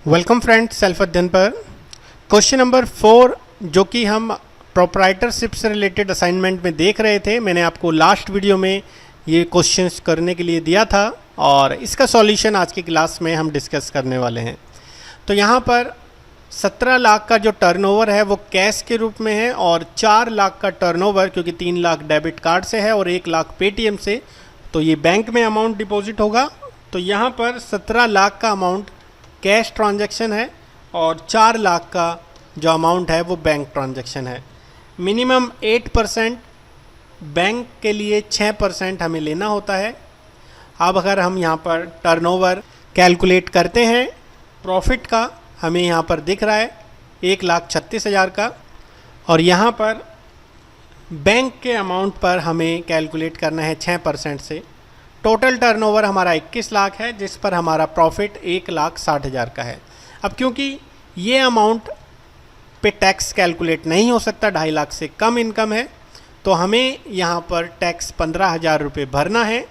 Welcome friends, self अध्ययन पर question number 4 जो कि हम प्रोप्राइटरशिप से रिलेटेड असाइनमेंट में देख रहे थे। मैंने आपको लास्ट वीडियो में ये क्वेश्चंस करने के लिए दिया था और इसका सॉल्यूशन आज की क्लास में हम डिस्कस करने वाले हैं। तो यहाँ पर 17 लाख का जो टर्नओवर है वो कैश के रूप में है और 4 लाख का टर्नओवर, क्योंकि 3 लाख डेबिट कार्ड से है और 1 लाख पेटीएम से, तो ये बैंक में अमाउंट डिपॉजिट होगा। तो यहाँ पर 17 लाख का अमाउंट कैश ट्रांजैक्शन है और 4 लाख का जो अमाउंट है वो बैंक ट्रांजैक्शन है। मिनिमम 8%, बैंक के लिए 6% हमें लेना होता है। अब अगर हम यहाँ पर टर्नओवर कैलकुलेट करते हैं, प्रॉफिट का हमें यहाँ पर दिख रहा है 1,36,000 का, और यहाँ पर बैंक के अमाउंट पर हमें कैलकुलेट करना है 6% से। टोटल टर्नओवर हमारा 21 लाख है, जिस पर हमारा प्रॉफिट 1,60,000 का है। अब क्योंकि ये अमाउंट पे टैक्स कैलकुलेट नहीं हो सकता, 2.5 लाख से कम इनकम है, तो हमें यहाँ पर टैक्स 15,000 रुपये भरना है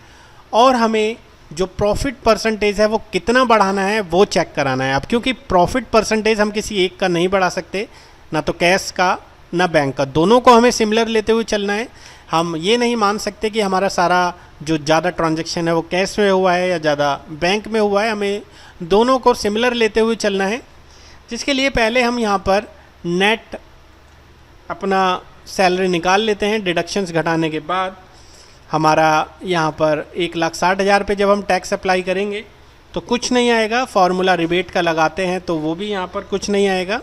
और हमें जो प्रॉफिट परसेंटेज है वो कितना बढ़ाना है वो चेक कराना है। अब क्योंकि प्रॉफिट परसेंटेज हम किसी एक का नहीं बढ़ा सकते, ना तो कैश का ना बैंक का, दोनों को हमें सिमिलर लेते हुए चलना है। हम ये नहीं मान सकते कि हमारा सारा जो ज़्यादा ट्रांजैक्शन है वो कैश में हुआ है या ज़्यादा बैंक में हुआ है, हमें दोनों को सिमिलर लेते हुए चलना है। जिसके लिए पहले हम यहाँ पर नेट अपना सैलरी निकाल लेते हैं। डिडक्शंस घटाने के बाद हमारा यहाँ पर 1,60,000 पे जब हम टैक्स अप्लाई करेंगे तो कुछ नहीं आएगा। फार्मूला रिबेट का लगाते हैं तो वो भी यहाँ पर कुछ नहीं आएगा।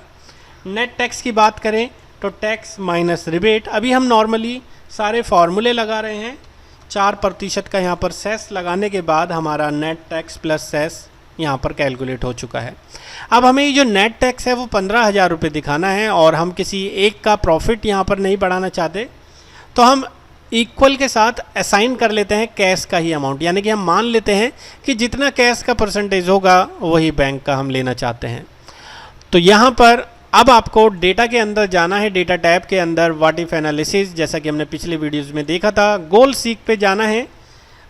नेट टैक्स की बात करें तो टैक्स माइनस रिबेट, अभी हम नॉर्मली सारे फार्मूले लगा रहे हैं। 4% का यहाँ पर सेस लगाने के बाद हमारा नेट टैक्स प्लस सेस यहाँ पर कैलकुलेट हो चुका है। अब हमें ये जो नेट टैक्स है वो 15,000 रुपये दिखाना है और हम किसी एक का प्रॉफिट यहाँ पर नहीं बढ़ाना चाहते, तो हम इक्वल के साथ असाइन कर लेते हैं कैश का ही अमाउंट। यानी कि हम मान लेते हैं कि जितना कैश का परसेंटेज होगा वही बैंक का हम लेना चाहते हैं। तो यहाँ पर अब आपको डेटा के अंदर जाना है। डेटा टैब के अंदर व्हाट इफ एनालिसिस, जैसा कि हमने पिछले वीडियोस में देखा था, गोल सीक पे जाना है।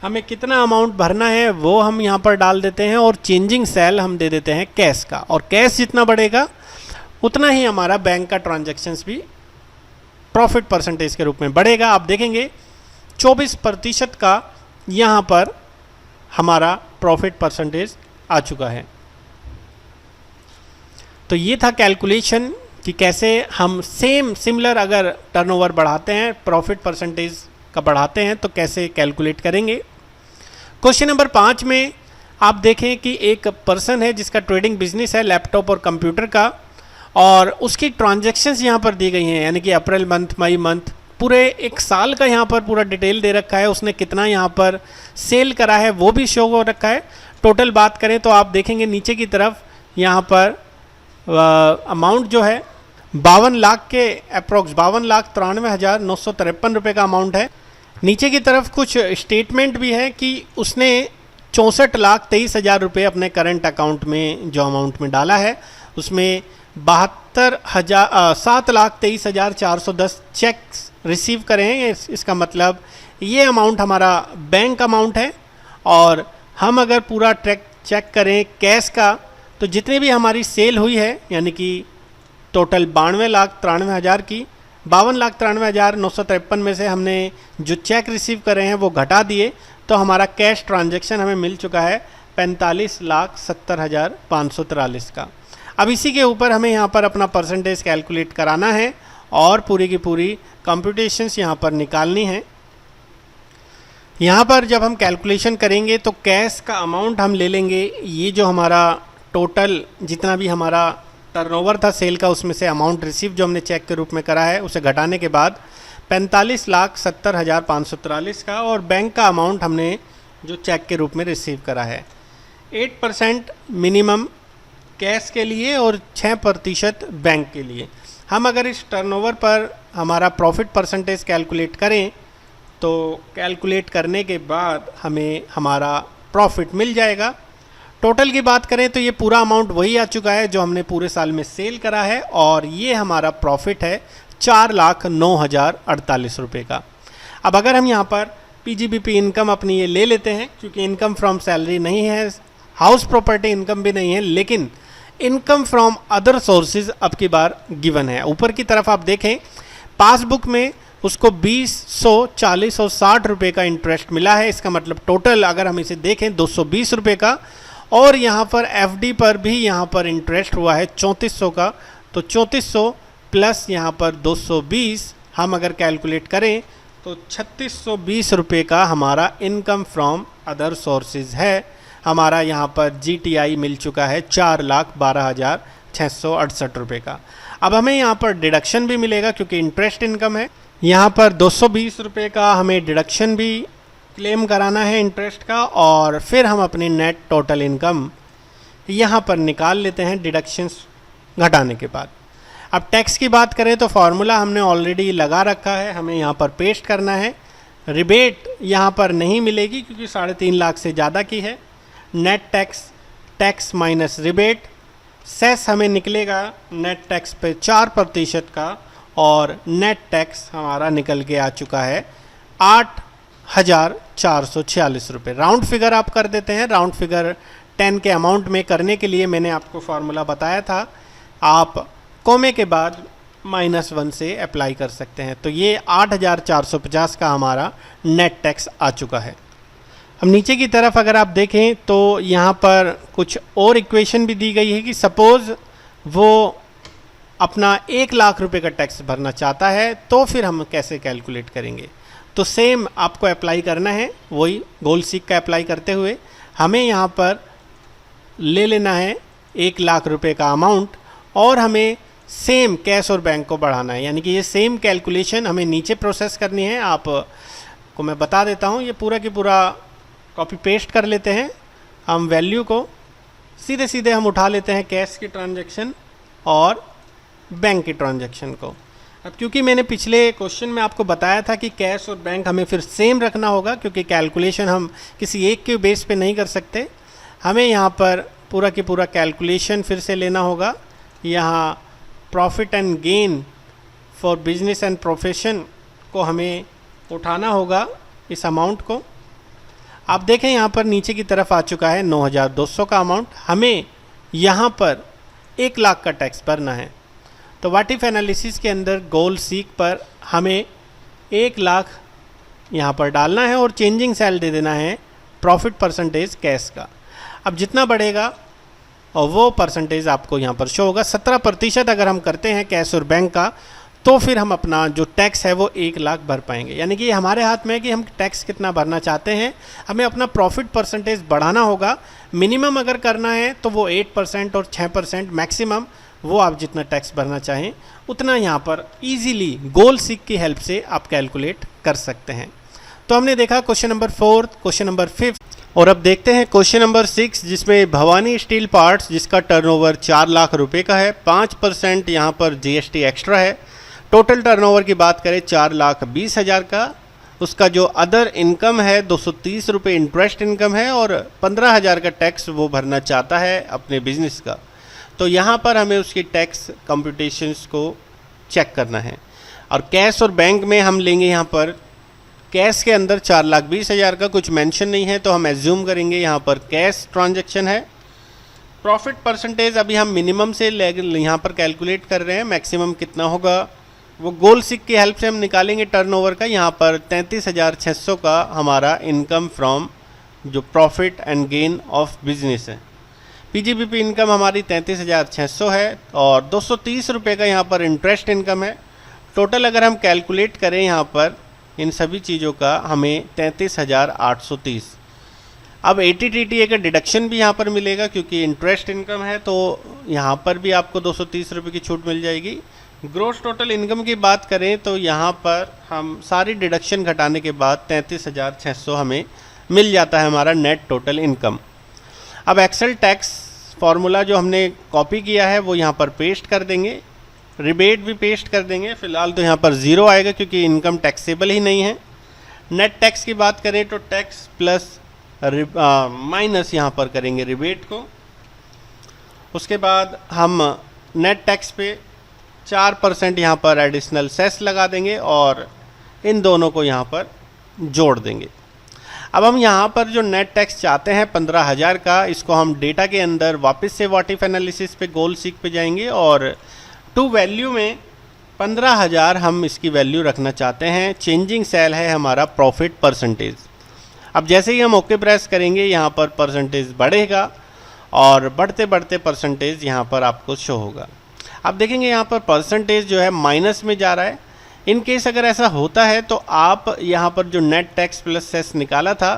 हमें कितना अमाउंट भरना है वो हम यहाँ पर डाल देते हैं और चेंजिंग सेल हम दे देते हैं कैश का, और कैश जितना बढ़ेगा उतना ही हमारा बैंक का ट्रांजैक्शंस भी प्रॉफिट परसेंटेज के रूप में बढ़ेगा। आप देखेंगे 24% का यहाँ पर हमारा प्रॉफिट परसेंटेज आ चुका है। तो ये था कैलकुलेशन कि कैसे हम सिमिलर अगर टर्नओवर बढ़ाते हैं, प्रॉफिट परसेंटेज का बढ़ाते हैं तो कैसे कैलकुलेट करेंगे। क्वेश्चन नंबर 5 में आप देखें कि एक पर्सन है जिसका ट्रेडिंग बिजनेस है लैपटॉप और कंप्यूटर का, और उसकी ट्रांजैक्शंस यहाँ पर दी गई हैं। यानी कि अप्रैल मंथ, मई मंथ, पूरे एक साल का यहाँ पर पूरा डिटेल दे रखा है। उसने कितना यहाँ पर सेल करा है वो भी शो हो रखा है। टोटल बात करें तो आप देखेंगे नीचे की तरफ यहाँ पर अमाउंट जो है 52 लाख के अप्रोक्स 52,93,953 रुपये का अमाउंट है। नीचे की तरफ कुछ स्टेटमेंट भी है कि उसने 64,23,000 रुपये अपने करंट अकाउंट में जो अमाउंट में डाला है उसमें 7,23,410 चेक्स रिसीव करे हैं। इसका मतलब ये अमाउंट हमारा बैंक अमाउंट है। और हम अगर पूरा ट्रैक चेक करें कैश का, तो जितनी भी हमारी सेल हुई है, यानी कि टोटल 92,93,000 की, 52,93,953 में से हमने जो चेक रिसीव करे हैं वो घटा दिए, तो हमारा कैश ट्रांजैक्शन हमें मिल चुका है 45,70,543 का। अब इसी के ऊपर हमें यहाँ पर अपना परसेंटेज कैलकुलेट कराना है और पूरी की पूरी कंप्यूटेशंस यहाँ पर निकालनी है। यहाँ पर जब हम कैलकुलेशन करेंगे तो कैश का अमाउंट हम ले लेंगे, ये जो हमारा टोटल जितना भी हमारा टर्नओवर था सेल का, उसमें से अमाउंट रिसीव जो हमने चेक के रूप में करा है उसे घटाने के बाद 45,70,543 का, और बैंक का अमाउंट हमने जो चेक के रूप में रिसीव करा है। 8% मिनिमम कैश के लिए और 6% बैंक के लिए। हम अगर इस टर्नओवर पर हमारा प्रॉफिट परसेंटेज कैलकुलेट करें तो कैलकुलेट करने के बाद हमें हमारा प्रॉफिट मिल जाएगा। टोटल की बात करें तो ये पूरा अमाउंट वही आ चुका है जो हमने पूरे साल में सेल करा है, और ये हमारा प्रॉफिट है 4,09,048 रुपये का। अब अगर हम यहाँ पर पीजीबीपी इनकम अपनी ये ले लेते हैं, क्योंकि इनकम फ्रॉम सैलरी नहीं है, हाउस प्रॉपर्टी इनकम भी नहीं है, लेकिन इनकम फ्रॉम अदर सोर्सेज अब की बार गिवन है। ऊपर की तरफ आप देखें पासबुक में उसको 20, 100, 40 और 60 रुपये का इंटरेस्ट मिला है। इसका मतलब टोटल अगर हम इसे देखें 220 रुपये का, और यहाँ पर एफडी पर भी यहाँ पर इंटरेस्ट हुआ है 3400 का। तो 3400 प्लस यहाँ पर 220 हम अगर कैलकुलेट करें तो 3620 रुपये का हमारा इनकम फ्रॉम अदर सोर्सेज है। हमारा यहाँ पर जीटीआई मिल चुका है 4,12,668 रुपये का। अब हमें यहाँ पर डिडक्शन भी मिलेगा क्योंकि इंटरेस्ट इनकम है। यहाँ पर 220 रुपये का हमें डिडक्शन भी क्लेम कराना है इंटरेस्ट का, और फिर हम अपनी नेट टोटल इनकम यहाँ पर निकाल लेते हैं डिडक्शंस घटाने के बाद। अब टैक्स की बात करें तो फार्मूला हमने ऑलरेडी लगा रखा है, हमें यहाँ पर पेस्ट करना है। रिबेट यहाँ पर नहीं मिलेगी क्योंकि 3.5 लाख से ज़्यादा की है। Net tax, tax minus rebate, cess हमें निकलेगा नेट टैक्स पे 4% का, और नेट टैक्स हमारा निकल के आ चुका है 8,446 रुपये। राउंड फिगर आप कर देते हैं। राउंड फिगर 10 के अमाउंट में करने के लिए मैंने आपको फार्मूला बताया था, आप कोमे के बाद -1 से अप्लाई कर सकते हैं। तो ये 8,450 का हमारा नेट टैक्स आ चुका है। अब नीचे की तरफ अगर आप देखें तो यहाँ पर कुछ और इक्वेशन भी दी गई है कि सपोज़ वो अपना 1 लाख रुपए का टैक्स भरना चाहता है तो फिर हम कैसे कैलकुलेट करेंगे। तो सेम आपको अप्लाई करना है, वही गोल सीक का अप्लाई करते हुए हमें यहाँ पर ले लेना है 1 लाख रुपए का अमाउंट, और हमें सेम कैश और बैंक को बढ़ाना है। यानी कि ये सेम कैलकुलेशन हमें नीचे प्रोसेस करनी है। आप को मैं बता देता हूँ, ये पूरा की पूरा कॉपी पेस्ट कर लेते हैं। हम वैल्यू को सीधे सीधे हम उठा लेते हैं कैश की ट्रांजैक्शन और बैंक की ट्रांजैक्शन को। अब क्योंकि मैंने पिछले क्वेश्चन में आपको बताया था कि कैश और बैंक हमें फिर सेम रखना होगा क्योंकि कैलकुलेशन हम किसी एक के बेस पे नहीं कर सकते, हमें यहाँ पर पूरा की पूरा कैलकुलेशन फिर से लेना होगा। यहाँ profit and gain for business and profession को हमें उठाना होगा, इस अमाउंट को। आप देखें यहाँ पर नीचे की तरफ आ चुका है 9,200 का अमाउंट। हमें यहाँ पर 1 लाख का टैक्स भरना है। तो व्हाट इफ एनालिसिस के अंदर गोल सीक पर हमें 1 लाख यहाँ पर डालना है और चेंजिंग सेल दे देना है प्रॉफिट परसेंटेज कैश का। अब जितना बढ़ेगा और वो परसेंटेज आपको यहाँ पर शो होगा। 17% अगर हम करते हैं कैश और बैंक का तो फिर हम अपना जो टैक्स है वो 1 लाख भर पाएंगे। यानी कि हमारे हाथ में है कि हम टैक्स कितना भरना चाहते हैं। हमें अपना प्रॉफिट परसेंटेज बढ़ाना होगा। मिनिमम अगर करना है तो वो 8% और 6%, मैक्सिमम वो आप जितना टैक्स भरना चाहें उतना यहाँ पर इजीली गोल सीक की हेल्प से आप कैलकुलेट कर सकते हैं। तो हमने देखा क्वेश्चन नंबर 4, क्वेश्चन नंबर 5, और अब देखते हैं क्वेश्चन नंबर 6 जिसमें भवानी स्टील पार्ट्स जिसका टर्नओवर 4 लाख रुपए का है, 5% यहाँ पर जीएसटी एक्स्ट्रा है। टोटल टर्नओवर की बात करें 4,20,000 का। उसका जो अदर इनकम है 230 रुपये इंटरेस्ट इनकम है और 15,000 का टैक्स वो भरना चाहता है अपने बिजनेस का। तो यहाँ पर हमें उसकी टैक्स कंप्यूटेशंस को चेक करना है। और कैश और बैंक में हम लेंगे, यहाँ पर कैश के अंदर 4,20,000 का कुछ मेंशन नहीं है तो हम एज्यूम करेंगे यहाँ पर कैश ट्रांजैक्शन है। प्रॉफिट परसेंटेज अभी हम मिनिमम से यहाँ पर कैलकुलेट कर रहे हैं, मैक्सिमम कितना होगा वो गोल सीक की हेल्प से हम निकालेंगे टर्नओवर का। यहाँ पर 33,600 का हमारा इनकम फ्रॉम जो profit and gain of business है। पीजीबीपी इनकम हमारी 33,600 है और 230 रुपये का यहाँ पर इंटरेस्ट इनकम है। टोटल अगर हम कैलकुलेट करें यहाँ पर इन सभी चीज़ों का हमें 33,830। अब ATTTA का डिडक्शन भी यहाँ पर मिलेगा क्योंकि इंटरेस्ट इनकम है तो यहाँ पर भी आपको 230 रुपये की छूट मिल जाएगी। ग्रोस टोटल इनकम की बात करें तो यहाँ पर हम सारी डिडक्शन घटाने के बाद 33,600 हमें मिल जाता है हमारा नेट टोटल इनकम। अब एक्सेल टैक्स फार्मूला जो हमने कॉपी किया है वो यहाँ पर पेस्ट कर देंगे, रिबेट भी पेस्ट कर देंगे। फिलहाल तो यहाँ पर 0 आएगा क्योंकि इनकम टैक्सेबल ही नहीं है। नेट टैक्स की बात करें तो टैक्स प्लस माइनस यहाँ पर करेंगे रिबेट को। उसके बाद हम नेट टैक्स पे 4% यहाँ पर एडिशनल सेस लगा देंगे और इन दोनों को यहाँ पर जोड़ देंगे। अब हम यहाँ पर जो नेट टैक्स चाहते हैं 15,000 का, इसको हम डेटा के अंदर वापस से व्हाट इफ एनालिसिस पे गोल सीक पे जाएंगे और टू वैल्यू में 15,000 हम इसकी वैल्यू रखना चाहते हैं। चेंजिंग सेल है हमारा प्रॉफिट परसेंटेज। अब जैसे ही हम ओके प्रेस करेंगे यहाँ पर परसेंटेज बढ़ेगा और बढ़ते बढ़ते परसेंटेज यहाँ पर आपको शो होगा। आप देखेंगे यहाँ पर परसेंटेज जो है माइनस में जा रहा है। इन केस अगर ऐसा होता है तो आप यहाँ पर जो नेट टैक्स प्लस सेस निकाला था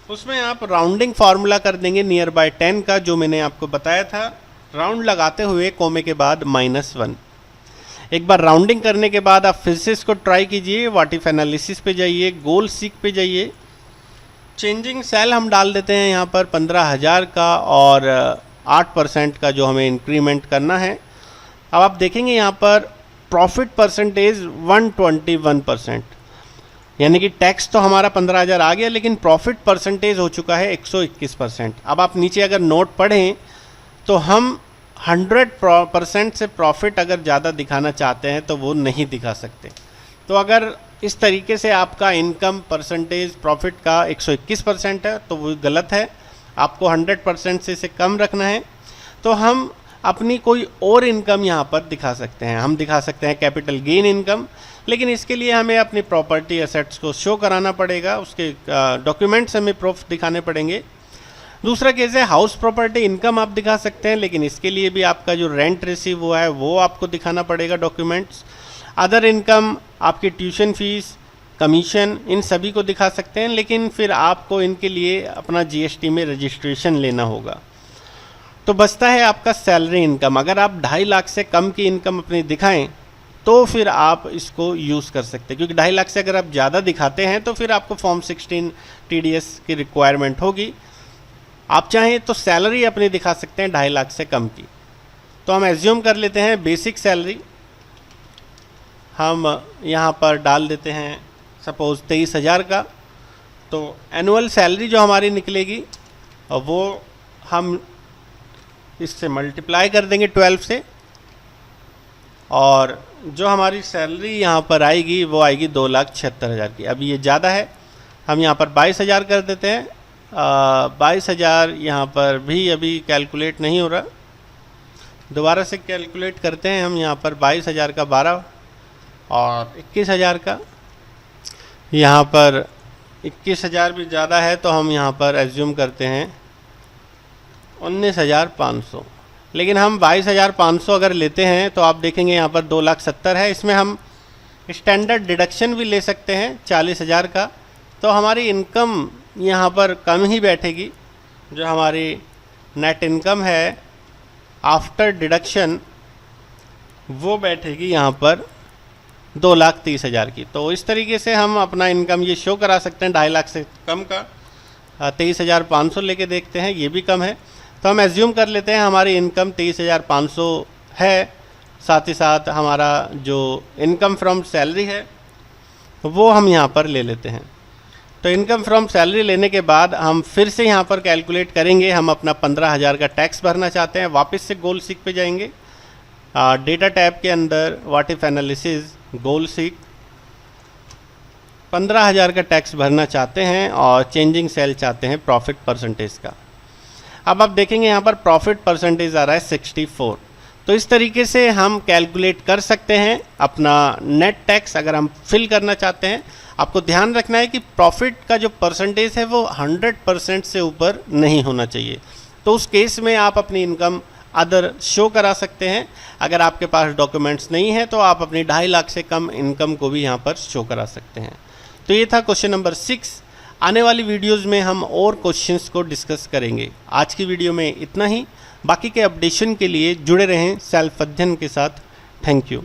उसमें आप राउंडिंग फार्मूला कर देंगे नियर बाय 10 का, जो मैंने आपको बताया था, राउंड लगाते हुए कोमे के बाद -1। एक बार राउंडिंग करने के बाद आप फिर से इसको ट्राई कीजिए, व्हाट इफ एनालिसिस पे जाइए, गोल सीक पे जाइए, चेंजिंग सेल हम डाल देते हैं यहाँ पर 15,000 का और 8% का जो हमें इंक्रीमेंट करना है। अब आप देखेंगे यहाँ पर प्रॉफिट परसेंटेज 121%, यानी कि टैक्स तो हमारा 15,000 आ गया लेकिन प्रॉफिट परसेंटेज हो चुका है 121%। अब आप नीचे अगर नोट पढ़ें तो हम 100% से प्रॉफिट अगर ज़्यादा दिखाना चाहते हैं तो वो नहीं दिखा सकते। तो अगर इस तरीके से आपका इनकम परसेंटेज प्रॉफिट का 121% है तो वो गलत है, आपको 100% से इसे कम रखना है। तो हम अपनी कोई और इनकम यहाँ पर दिखा सकते हैं। हम दिखा सकते हैं कैपिटल गेन इनकम, लेकिन इसके लिए हमें अपनी प्रॉपर्टी एसेट्स को शो कराना पड़ेगा, उसके डॉक्यूमेंट्स हमें प्रूफ दिखाने पड़ेंगे। दूसरा केस है हाउस प्रॉपर्टी इनकम आप दिखा सकते हैं, लेकिन इसके लिए भी आपका जो रेंट रिसीव हुआ है वो आपको दिखाना पड़ेगा डॉक्यूमेंट्स। अदर इनकम आपकी ट्यूशन फीस, कमीशन, इन सभी को दिखा सकते हैं, लेकिन फिर आपको इनके लिए अपना जीएसटी में रजिस्ट्रेशन लेना होगा। तो बचता है आपका सैलरी इनकम। अगर आप 2.5 लाख से कम की इनकम अपनी दिखाएं तो फिर आप इसको यूज़ कर सकते हैं, क्योंकि 2.5 लाख से अगर आप ज़्यादा दिखाते हैं तो फिर आपको फॉर्म 16 TDS की रिक्वायरमेंट होगी। आप चाहें तो सैलरी अपनी दिखा सकते हैं 2.5 लाख से कम की। तो हम एज्यूम कर लेते हैं बेसिक सैलरी हम यहाँ पर डाल देते हैं सपोज़ 23,000 का। तो एनुअल सैलरी जो हमारी निकलेगी वो हम इससे मल्टीप्लाई कर देंगे 12 से, और जो हमारी सैलरी यहाँ पर आएगी वो आएगी 2,76,000 की। अभी ये ज़्यादा है, हम यहाँ पर 22,000 कर देते हैं। 22,000 यहाँ पर भी अभी कैलकुलेट नहीं हो रहा, दोबारा से कैलकुलेट करते हैं हम। यहाँ पर 22,000 का 12 और 21,000 का, यहाँ पर 21,000 भी ज़्यादा है तो हम यहाँ पर एज्यूम करते हैं 19,500। लेकिन हम 22,500 अगर लेते हैं तो आप देखेंगे यहाँ पर 2,70,000 है। इसमें हम स्टैंडर्ड डिडक्शन भी ले सकते हैं 40,000 का, तो हमारी इनकम यहाँ पर कम ही बैठेगी। जो हमारी नेट इनकम है आफ्टर डिडक्शन वो बैठेगी यहाँ पर 2,30,000 की। तो इस तरीके से हम अपना इनकम ये शो करा सकते हैं 2.5 लाख से कम का। 23,500 लेके देखते हैं, ये भी कम है। तो हम एज्यूम कर लेते हैं हमारी इनकम 23,500 है, साथ ही साथ हमारा जो इनकम फ्रॉम सैलरी है वो हम यहाँ पर ले लेते हैं। तो इनकम फ्रॉम सैलरी लेने के बाद हम फिर से यहाँ पर कैलकुलेट करेंगे। हम अपना 15,000 का टैक्स भरना चाहते हैं, वापस से गोल सीक पे जाएंगे, डेटा टैब के अंदर what if analysis, goal seek, 15,000 का टैक्स भरना चाहते हैं और चेंजिंग सेल चाहते हैं प्रॉफिट परसेंटेज का। अब आप देखेंगे यहाँ पर प्रॉफिट परसेंटेज आ रहा है 64। तो इस तरीके से हम कैलकुलेट कर सकते हैं अपना नेट टैक्स अगर हम फिल करना चाहते हैं। आपको ध्यान रखना है कि प्रॉफिट का जो परसेंटेज है वो 100% से ऊपर नहीं होना चाहिए। तो उस केस में आप अपनी इनकम अदर शो करा सकते हैं। अगर आपके पास डॉक्यूमेंट्स नहीं है तो आप अपनी 2.5 लाख से कम इनकम को भी यहाँ पर शो करा सकते हैं। तो ये था क्वेश्चन नंबर 6। आने वाली वीडियोस में हम और क्वेश्चंस को डिस्कस करेंगे। आज की वीडियो में इतना ही। बाकी के अपडेशन के लिए जुड़े रहें सेल्फ अध्ययन के साथ। Thank you.